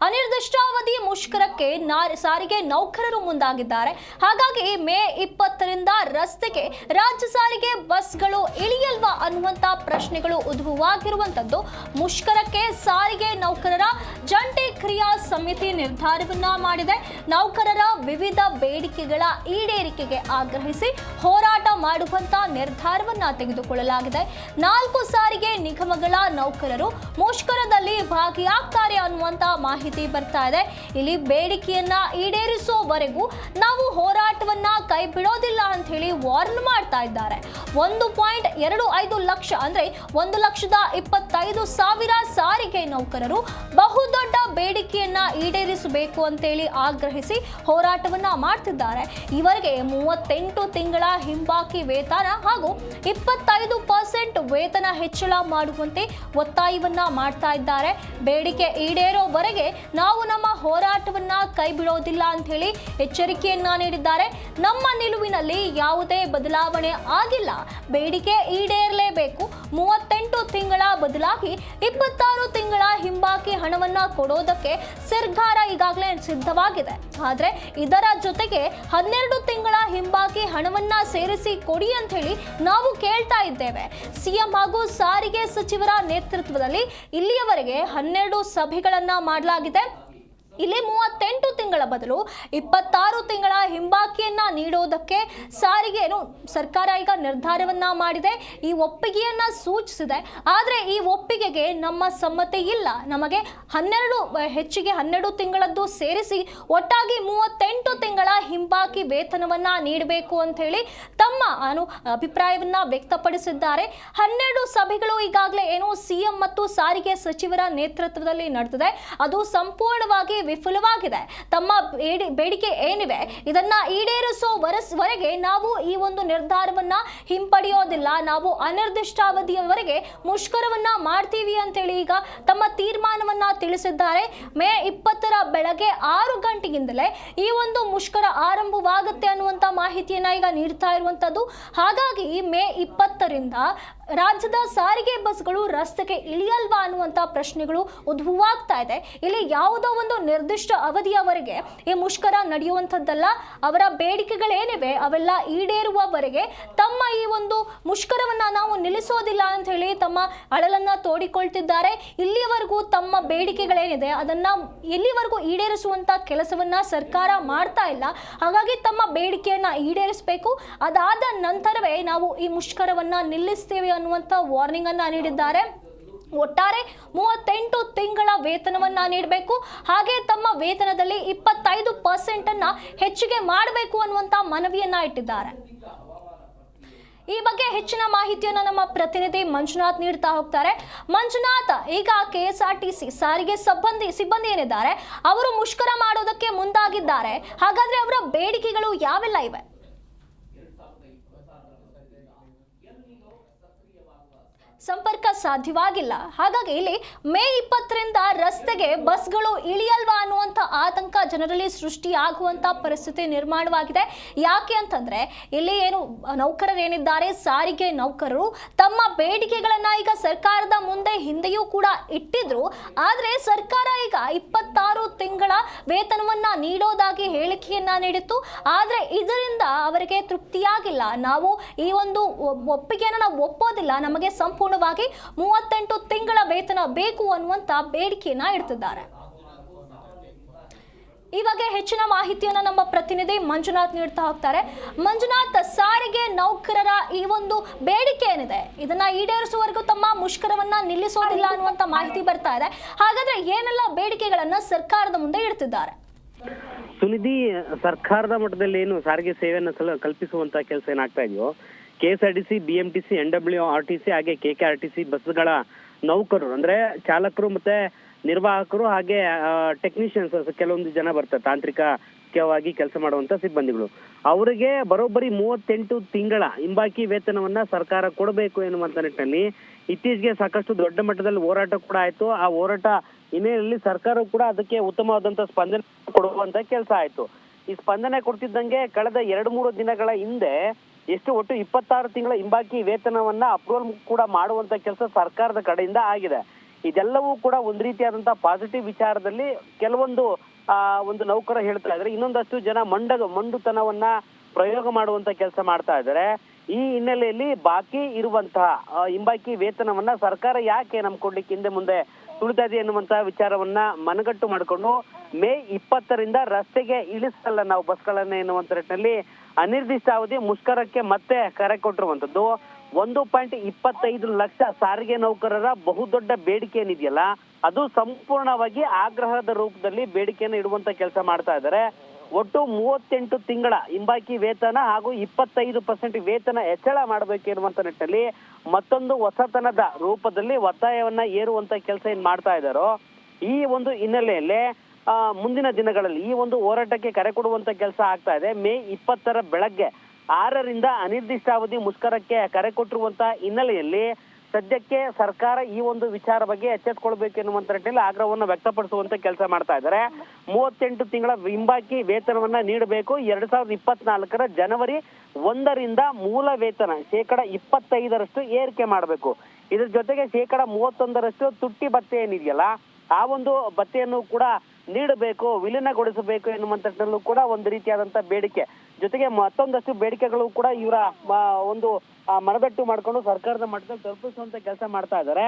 ಅನಿರ್ದಿಷ್ಟಾವಧಿ ಮುಷ್ಕರಕ್ಕೆ ಸಾರಿಗೆ ನೌಕರರು ಮುಂದಾಗಿದ್ದಾರೆ. ಹಾಗಾಗಿ ಮೇ 20ರಿಂದ ರಸ್ತೆಗೆ ರಾಜ್ಯ ಸಾರಿಗೆ ಬಸ್ಗಳು ಇಳಿಯಲ್ವಾ ಅನ್ನುವಂತ ಪ್ರಶ್ನೆಗಳು ಉದ್ಭವವಾಗಿರುವಂತದ್ದು. ಮುಷ್ಕರಕ್ಕೆ ಸಾರಿಗೆ ನೌಕರರ ಜಂಟಿ ಕ್ರಿಯಾ ಸಮಿತಿ ನಿರ್ಧಾರವನ್ನ ಮಾಡಿದೆ. ನೌಕರರ ವಿವಿಧ ಬೇಡಿಕೆಗಳ ಈಡೇರಿಕೆಗೆ ಆಗ್ರಹಿಸಿ ಹೋರಾಟ ಮಾಡುವಂತ ನಿರ್ಧಾರವನ್ನ ತೆಗೆದುಕೊಳ್ಳಲಾಗಿದೆ. 4 ಸಾರಿಗೆ ನಿಗಮಗಳ ನೌಕರರು ಮುಷ್ಕರದಲ್ಲಿ ಭಾಗಿಯಾಗ್ತಾರೆ ಅನ್ನುವಂತ ಮಾಹಿತಿ ಬರ್ತಾ ಇದೆ. ಇಲ್ಲಿ ಬೇಡಿಕೆಯನ್ನ ಈಡೇರಿಸುವವರೆಗೂ ನಾವು ಹೋರಾಟವನ್ನ ಕೈ ಬಿಡೋದಿಲ್ಲ ಅಂತ ಹೇಳಿ ವಾರ್ನ್ ಮಾಡ್ತಾ ಇದ್ದಾರೆ. 1.25 ಲಕ್ಷ ಅಂದ್ರೆ 1,25,000 ಸಾರಿಗೆ ನೌಕರರು ಬಹುದೊಡ್ಡ ಬೇಡಿಕೆಯನ್ನ ಈಡೇರಿಸಬೇಕು ಅಂತೇಳಿ ಆಗ್ರಹಿಸಿ ಹೋರಾಟವನ್ನ ಮಾಡ್ತಿದ್ದಾರೆ. ಇವರಿಗೆ 38 ತಿಂಗಳ ಹಿಂಬಾಕಿ ವೇತನ ಹಾಗೂ 25% ವೇತನ ಹೆಚ್ಚಳ ಮಾಡುವಂತೆ ಒತ್ತಾಯವನ್ನ ಮಾಡ್ತಾ ಇದ್ದಾರೆ. ಬೇಡಿಕೆ ಈಡೇರೋವರೆಗೆ ನಾವು ನಮ್ಮ ಹೋರಾಟವನ್ನ ಕೈ ಬಿಡೋದಿಲ್ಲ ಅಂತ ಹೇಳಿ ಎಚ್ಚರಿಕೆಯನ್ನ ನೀಡಿದ್ದಾರೆ. ನಮ್ಮ ನಿಲುವಿನಲ್ಲಿ ಯಾವುದೇ ಬದಲಾವಣೆ ಆಗಿಲ್ಲ, ಬೇಡಿಕೆ ಈಡೇರಲೇಬೇಕು. 38 ತಿಂಗಳ ಬದಲಾಗಿ 26 ತಿಂಗಳ ಹಿಂಬಾಕಿ ಹಣವನ್ನ ಕೊಡೋದಕ್ಕೆ ಸರ್ಕಾರ ಈಗಾಗಲೇ ಸಿದ್ಧವಾಗಿದೆ. ಆದ್ರೆ ಇದರ ಜೊತೆಗೆ 12 ತಿಂಗಳ ಹಿಂಬಾಕಿ ಹಣವನ್ನ ಸೇರಿಸಿ ಕೊಡಿ ಅಂತ ಹೇಳಿ ನಾವು ಕೇಳ್ತಾ ಇದ್ದೇವೆ. ಸಿಎಂ ಹಾಗೂ ಸಾರಿಗೆ ಸಚಿವರ ನೇತೃತ್ವದಲ್ಲಿ ಇಲ್ಲಿಯವರೆಗೆ 12 ಸಭೆಗಳನ್ನ ಮಾಡಲಾಗಿದೆ. ಇಲ್ಲಿ 38 ತಿಂಗಳ ಬದಲು 26 ತಿಂಗಳ ಹಿಂಬಾಕಿಯನ್ನ ನೀಡೋದಕ್ಕೆ ಸಾರಿಗೆನು ಸರ್ಕಾರ ಈಗ ನಿರ್ಧಾರವನ್ನ ಮಾಡಿದೆ. ಈ ಒಪ್ಪಿಗೆಯನ್ನ ಸೂಚಿಸಿದೆ. ಆದರೆ ಈ ಒಪ್ಪಿಗೆಗೆ ನಮ್ಮ ಸಮ್ಮತಿ ಇಲ್ಲ. ನಮಗೆ ಹೆಚ್ಚಿಗೆ 12 ತಿಂಗಳದ್ದು ಸೇರಿಸಿ ಒಟ್ಟಾಗಿ 38 ತಿಂಗಳ ಹಿಂಬಾಕಿ ವೇತನವನ್ನ ನೀಡಬೇಕು ಅಂತ ಹೇಳಿ ತಮ್ಮ ಅಭಿಪ್ರಾಯವನ್ನ ವ್ಯಕ್ತಪಡಿಸಿದ್ದಾರೆ. 12 ಸಭೆಗಳು ಈಗಾಗಲೇ ಸಿಎಂ ಮತ್ತು ಸಾರಿಗೆ ಸಚಿವರ ನೇತೃತ್ವದಲ್ಲಿ ನಡೆದಿದೆ. ಅದು ಸಂಪೂರ್ಣವಾಗಿ ವಿಫಲವಾಗಿದೆ. ತಮ್ಮ ಬೇಡಿಕೆ ಏನಿವೆ ಇದನ್ನ ಈಡೇರಿಸುವವರೆಗೆ ನಾವು ಈ ಒಂದು ನಿರ್ಧಾರವನ್ನ ಹಿಂಪಡೆಯೋದಿಲ್ಲ, ನಾವು ಅನಿರ್ದಿಷ್ಟಾವಧಿಯವರೆಗೆ ಮುಷ್ಕರವನ್ನ ಮಾಡ್ತೀವಿ ಅಂತೇಳಿ ಈಗ ತಮ್ಮ ತೀರ್ಮಾನವನ್ನ ತಿಳಿಸಿದ್ದಾರೆ. ಮೇ 20ರ ಬೆಳಗ್ಗೆ 6 ಗಂಟೆಯಿಂದಲೇ ಈ ಒಂದು ಮುಷ್ಕರ ಆರಂಭವಾಗುತ್ತೆ ಅನ್ನುವಂತ ಮಾಹಿತಿಯನ್ನ ಈಗ ನೀಡ್ತಾ ಇರುವಂತದ್ದು. ಹಾಗಾಗಿ ಮೇ 20ರಿಂದ ರಾಜ್ಯದ ಸಾರಿಗೆ ಬಸ್ಗಳು ರಸ್ತೆಗೆ ಇಳಿಯಲ್ವಾ ಅನ್ನುವಂತ ಪ್ರಶ್ನೆಗಳು ಉದ್ಭವವಾಗ್ತಾ ಇದೆ. ಇಲ್ಲಿ ಯಾವುದೋ ಒಂದು ನಿರ್ದಿಷ್ಟ ಅವಧಿಯವರೆಗೆ ಈ ಮುಷ್ಕರ ನಡೆಯುವಂಥದ್ದಲ್ಲ. ಅವರ ಬೇಡಿಕೆಗಳೇನಿವೆ ಅವೆಲ್ಲ ಈಡೇರುವವರೆಗೆ ತಮ್ಮ ಈ ಒಂದು ಮುಷ್ಕರವನ್ನ ನಾವು ನಿಲ್ಲಿಸೋದಿಲ್ಲ ಅಂತ ಹೇಳಿ ತಮ್ಮ ಅಳಲನ್ನ ತೋಡಿಕೊಳ್ತಿದ್ದಾರೆ. ಇಲ್ಲಿಯವರೆಗೂ ತಮ್ಮ ಬೇಡಿಕೆಗಳೇನಿದೆ ಅದನ್ನ ಎಲ್ಲಿವರೆಗೂ ಈಡೇರಿಸುವಂತ ಕೆಲಸವನ್ನ ಸರ್ಕಾರ ಮಾಡ್ತಾ ಇಲ್ಲ. ಹಾಗಾಗಿ ತಮ್ಮ ಬೇಡಿಕೆಯನ್ನ ಈಡೇರಿಸಬೇಕು. ಅದಾದ ನಂತರವೇ ನಾವು ಈ ಮುಷ್ಕರವನ್ನ ನಿಲ್ಲಿಸ್ತೇವೆ ಅನ್ನುವಂತ ವಾರ್ನಿಂಗ್ ಅನ್ನ ನೀಡಿದ್ದಾರೆ. ಒಟ್ಟಾರೆ 38 ತಿಂಗಳ ವೇತನವನ್ನ ನೀಡಬೇಕು. ಹಾಗೆ ತಮ್ಮ ವೇತನದಲ್ಲಿ 25% ಅನ್ನ ಹೆಚ್ಚಿಗೆ ಮಾಡಬೇಕು ಅನ್ನುವಂತ ಮನವಿಯನ್ನ ಇಟ್ಟಿದ್ದಾರೆ. ಈ ಬಗ್ಗೆ ಹೆಚ್ಚಿನ ಮಾಹಿತಿಯನ್ನು ನಮ್ಮ ಪ್ರತಿನಿಧಿ ಮಂಜುನಾಥ್ ನೀಡ್ತಾ ಹೋಗ್ತಾರೆ. ಮಂಜುನಾಥ್, ಈಗ KSRTC ಸಾರಿಗೆ ಸಿಬ್ಬಂದಿ ಏನಿದ್ದಾರೆ ಅವರು ಮುಷ್ಕರ ಮಾಡೋದಕ್ಕೆ ಮುಂದಾಗಿದ್ದಾರೆ. ಹಾಗಾದ್ರೆ ಅವರ ಬೇಡಿಕೆಗಳು ಯಾವೆಲ್ಲ ಇವೆ? ಸಂಪರ್ಕ ಸಾಧ್ಯವಾಗಿಲ್ಲ. ಹಾಗಾಗಿ ಇಲ್ಲಿ ಮೇ 20ರಿಂದ ರಸ್ತೆಗೆ ಬಸ್ಗಳು ಇಳಿಯಲ್ವಾ ಅನ್ನುವಂಥ ಆತಂಕ ಜನರಲ್ಲಿ ಸೃಷ್ಟಿಯಾಗುವಂಥ ಪರಿಸ್ಥಿತಿ ನಿರ್ಮಾಣವಾಗಿದೆ. ಯಾಕೆ ಅಂತಂದ್ರೆ ಇಲ್ಲಿ ನೌಕರರೇನಿದ್ದಾರೆ ಸಾರಿಗೆ ನೌಕರರು ತಮ್ಮ ಬೇಡಿಕೆಗಳನ್ನ ಈಗ ಸರ್ಕಾರದ ಮುಂದೆ ಹಿಂದೆಯೂ ಕೂಡ ಇಟ್ಟಿದ್ರು. ಆದರೆ ಸರ್ಕಾರ ಈಗ 26 ತಿಂಗಳ ವೇತನವನ್ನ ನೀಡೋದಾಗಿ ಹೇಳಿಕೆಯನ್ನ ನೀಡಿತ್ತು. ಆದರೆ ಇದರಿಂದ ಅವರಿಗೆ ತೃಪ್ತಿಯಾಗಿಲ್ಲ. ನಾವು ಈ ಒಂದು ಒಪ್ಪಿಗೆಯನ್ನು ನಾವು ಒಪ್ಪೋದಿಲ್ಲ, ನಮಗೆ ಸಂಪೂರ್ಣವಾಗಿ 38 ತಿಂಗಳ ವೇತನ ಬೇಕು ಅನ್ನುವಂತ ಬೇಡಿಕೆಯನ್ನ ಇಡ್ತಿದ್ದಾರೆ. ಈ ಬಗ್ಗೆ ಹೆಚ್ಚಿನ ಮಾಹಿತಿಯನ್ನ ನಮ್ಮ ಪ್ರತಿನಿಧಿ ಮಂಜುನಾಥ್ ನೀಡ್ತಾ ಹೋಗ್ತಾರೆ. ಮಂಜುನಾಥ್, ಸಾರಿಗೆ ನೌಕರರ ಈ ಒಂದು ಬೇಡಿಕೆ ಏನಿದೆ ಇದನ್ನ ಈಡೇರಿಸುವವರೆಗೂ ತಮ್ಮ ಮುಷ್ಕರವನ್ನ ನಿಲ್ಲಿಸೋದಿಲ್ಲ ಅನ್ನುವಂತ ಮಾಹಿತಿ ಬರ್ತಾ ಇದೆ. ಹಾಗಾದ್ರೆ ಏನೆಲ್ಲ ಬೇಡಿಕೆಗಳನ್ನ ಸರ್ಕಾರದ ಮುಂದೆ ಇಡ್ತಿದ್ದಾರೆ? ಸುನಿಧಿ, ಸರ್ಕಾರದ ಮಟ್ಟದಲ್ಲಿ ಏನು ಸಾರಿಗೆ ಸೇವೆಯನ್ನು ಕಲ್ಪಿಸುವಂತ ಕೆಲಸ ಏನಾಗ್ತಾ ಇದೆಯೋ KSRTC, BMTC, NWRTC ಹಾಗೆ KKRTC ಬಸ್ಗಳ ನೌಕರರು ಅಂದ್ರೆ ಚಾಲಕರು ಮತ್ತೆ ನಿರ್ವಾಹಕರು ಹಾಗೆ ಟೆಕ್ನಿಷಿಯನ್ಸ್ ಕೆಲವೊಂದು ಜನ ಬರ್ತಾರೆ, ತಾಂತ್ರಿಕವಾಗಿ ಕೆಲಸ ಮಾಡುವಂತ ಸಿಬ್ಬಂದಿಗಳು. ಅವರಿಗೆ ಬರೋಬ್ಬರಿ 38 ತಿಂಗಳ ಹಿಂಬಾಕಿ ವೇತನವನ್ನ ಸರ್ಕಾರ ಕೊಡಬೇಕು ಎನ್ನುವಂತ ನಿಟ್ಟಿನಲ್ಲಿ ಇತ್ತೀಚೆಗೆ ಸಾಕಷ್ಟು ದೊಡ್ಡ ಮಟ್ಟದಲ್ಲಿ ಹೋರಾಟ ಕೂಡ ಆಯ್ತು. ಆ ಹೋರಾಟ ಹಿನ್ನೆಲೆಯಲ್ಲಿ ಸರ್ಕಾರ ಕೂಡ ಅದಕ್ಕೆ ಉತ್ತಮವಾದಂತ ಸ್ಪಂದನೆ ಕೊಡುವಂತ ಕೆಲಸ ಆಯ್ತು. ಈ ಸ್ಪಂದನೆ ಕೊಡ್ತಿದ್ದಂಗೆ ಕಳೆದ 2-3 ದಿನಗಳ ಹಿಂದೆ ಒಟ್ಟು 26 ತಿಂಗಳ ಹಿಂಬಾಕಿ ವೇತನವನ್ನ ಅಪ್ರೂವಲ್ ಕೂಡ ಮಾಡುವಂತ ಕೆಲಸ ಸರ್ಕಾರದ ಕಡೆಯಿಂದ ಆಗಿದೆ. ಇದೆಲ್ಲವೂ ಕೂಡ ಒಂದು ರೀತಿಯಾದಂತಹ ಪಾಸಿಟಿವ್ ವಿಚಾರದಲ್ಲಿ ಕೆಲವೊಂದು ಒಂದು ನೌಕರ ಹೇಳ್ತಾ ಇದ್ದಾರೆ. ಇನ್ನೊಂದಷ್ಟು ಜನ ಮಂಡುತನವನ್ನ ಪ್ರಯೋಗ ಮಾಡುವಂತ ಕೆಲಸ ಮಾಡ್ತಾ ಇದ್ದಾರೆ. ಈ ಹಿನ್ನೆಲೆಯಲ್ಲಿ ಬಾಕಿ ಇರುವಂತಹ ಹಿಂಬಾಕಿ ವೇತನವನ್ನ ಸರ್ಕಾರ ಯಾಕೆ ನಮ್ ಕೊಡ್ಲಿಕ್ಕೆ ಹಿಂದೆ ಮುಂದೆ ತುಳಿತಾ ಇದೆ ಎನ್ನುವಂತಹ ವಿಚಾರವನ್ನ ಮನಗಟ್ಟು ಮಾಡಿಕೊಂಡು ಮೇ 20ರಿಂದ ರಸ್ತೆಗೆ ಇಳಿಸಲ್ಲ ನಾವು ಬಸ್ಗಳನ್ನ ಎನ್ನುವಂತ ನಿಟ್ಟಿನಲ್ಲಿ ಅನಿರ್ದಿಷ್ಟಾವಧಿ ಮುಷ್ಕರಕ್ಕೆ ಮತ್ತೆ ಕರೆ ಕೊಟ್ಟಿರುವಂತದ್ದು. 1.25 ಲಕ್ಷ ಸಾರಿಗೆ ನೌಕರರ ಬಹುದೊಡ್ಡ ಬೇಡಿಕೆ ಏನಿದೆಯಲ್ಲ ಅದು ಸಂಪೂರ್ಣವಾಗಿ ಆಗ್ರಹದ ರೂಪದಲ್ಲಿ ಬೇಡಿಕೆಯನ್ನು ಇಡುವಂತ ಕೆಲಸ ಮಾಡ್ತಾ ಇದ್ದಾರೆ. ಒಟ್ಟು 38 ತಿಂಗಳ ಹಿಂಬಾಕಿ ವೇತನ ಹಾಗೂ 25% ವೇತನ ಹೆಚ್ಚಳ ಮಾಡಬೇಕು ಎನ್ನುವಂತ ನಿಟ್ಟಿನಲ್ಲಿ ಮತ್ತೊಂದು ಹೊಸತನದ ರೂಪದಲ್ಲಿ ಒತ್ತಾಯವನ್ನ ಏರುವಂತ ಕೆಲಸ ಏನ್ ಮಾಡ್ತಾ ಇದ್ದಾರೋ ಈ ಒಂದು ಹಿನ್ನೆಲೆಯಲ್ಲಿ ಮುಂದಿನ ದಿನಗಳಲ್ಲಿ ಈ ಒಂದು ಹೋರಾಟಕ್ಕೆ ಕರೆ ಕೊಡುವಂತ ಕೆಲಸ ಆಗ್ತಾ ಇದೆ. ಮೇ 20ರ ಬೆಳಗ್ಗೆ 6ರಿಂದ ಅನಿರ್ದಿಷ್ಟಾವಧಿ ಮುಷ್ಕರಕ್ಕೆ ಕರೆ ಕೊಟ್ಟಿರುವಂತ ಹಿನ್ನೆಲೆಯಲ್ಲಿ ಸದ್ಯಕ್ಕೆ ಸರ್ಕಾರ ಈ ಒಂದು ವಿಚಾರ ಬಗ್ಗೆ ಎಚ್ಚೆತ್ತುಕೊಳ್ಬೇಕು ಎನ್ನುವಂತ ನಿಟ್ಟಿನಲ್ಲಿ ಆಗ್ರಹವನ್ನು ವ್ಯಕ್ತಪಡಿಸುವಂತ ಕೆಲಸ ಮಾಡ್ತಾ ಇದ್ದಾರೆ. 38 ತಿಂಗಳ ಹಿಂಬಾಕಿ ವೇತನವನ್ನ ನೀಡಬೇಕು. 2024ರ ಜನವರಿ 1ರಿಂದ ಮೂಲ ವೇತನ 25% ಏರಿಕೆ ಮಾಡಬೇಕು. ಇದ್ರ ಜೊತೆಗೆ 31% ತುಟ್ಟಿ ಭತ್ಯೆ ಏನಿದೆಯಲ್ಲ ಆ ಒಂದು ಭತ್ಯೆಯನ್ನು ಕೂಡ ನೀಡಬೇಕು, ವಿಲೀನಗೊಳಿಸಬೇಕು ಎನ್ನುವಂತಲ್ಲೂ ಕೂಡ ಒಂದು ರೀತಿಯಾದಂತ ಬೇಡಿಕೆ. ಜೊತೆಗೆ ಮತ್ತೊಂದಷ್ಟು ಬೇಡಿಕೆಗಳು ಕೂಡ ಇವರ ಒಂದು ಮನದಟ್ಟು ಮಾಡ್ಕೊಂಡು ಸರ್ಕಾರದ ಮಟ್ಟದಲ್ಲಿ ತಲುಪಿಸುವಂತ ಕೆಲಸ ಮಾಡ್ತಾ ಇದ್ದಾರೆ.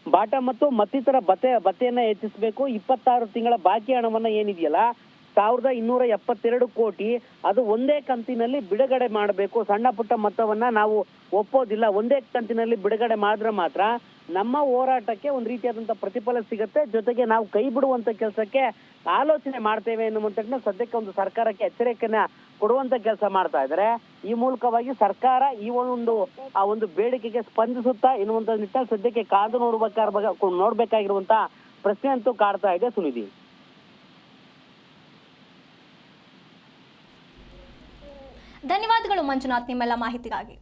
ಬಾಟಾ ಮತ್ತು ಮತ್ತಿತರ ಭತ್ಯೆಯನ್ನ ಹೆಚ್ಚಿಸಬೇಕು. 26 ತಿಂಗಳ ಬಾಕಿ ಹಣವನ್ನ ಏನಿದೆಯಲ್ಲ 1272 ಕೋಟಿ ಅದು ಒಂದೇ ಕಂತಿನಲ್ಲಿ ಬಿಡುಗಡೆ ಮಾಡಬೇಕು. ಸಣ್ಣ ಪುಟ್ಟ ಮೊತ್ತವನ್ನ ನಾವು ಒಪ್ಪೋದಿಲ್ಲ. ಒಂದೇ ಕಂತಿನಲ್ಲಿ ಬಿಡುಗಡೆ ಮಾಡಿದ್ರೆ ಮಾತ್ರ ನಮ್ಮ ಹೋರಾಟಕ್ಕೆ ಒಂದು ರೀತಿಯಾದಂತ ಪ್ರತಿಫಲ ಸಿಗುತ್ತೆ. ಜೊತೆಗೆ ನಾವು ಕೈ ಬಿಡುವಂತ ಕೆಲಸಕ್ಕೆ ಆಲೋಚನೆ ಮಾಡ್ತೇವೆ ಎನ್ನುವಂತ ಸದ್ಯಕ್ಕೆ ಒಂದು ಸರ್ಕಾರಕ್ಕೆ ಎಚ್ಚರಿಕೆಯನ್ನ ಕೊಡುವಂತ ಕೆಲಸ ಮಾಡ್ತಾ ಇದ್ದಾರೆ. ಈ ಮೂಲಕವಾಗಿ ಸರ್ಕಾರ ಈ ಒಂದು ಬೇಡಿಕೆಗೆ ಸ್ಪಂದಿಸುತ್ತಾ ಎನ್ನುವಂತ ನಿಟ್ಟಿನಲ್ಲಿ ಸದ್ಯಕ್ಕೆ ಕಾದು ನೋಡ್ಬೇಕಾಗಿರುವಂತ ಪ್ರಶ್ನೆ ಅಂತೂ ಕಾಡ್ತಾ ಇದೆ. ಸುನಿಧಿ, ಧನ್ಯವಾದಗಳು ಮಂಜುನಾಥ್ ನಿಮ್ಮೆಲ್ಲ ಮಾಹಿತಿಗಾಗಿ.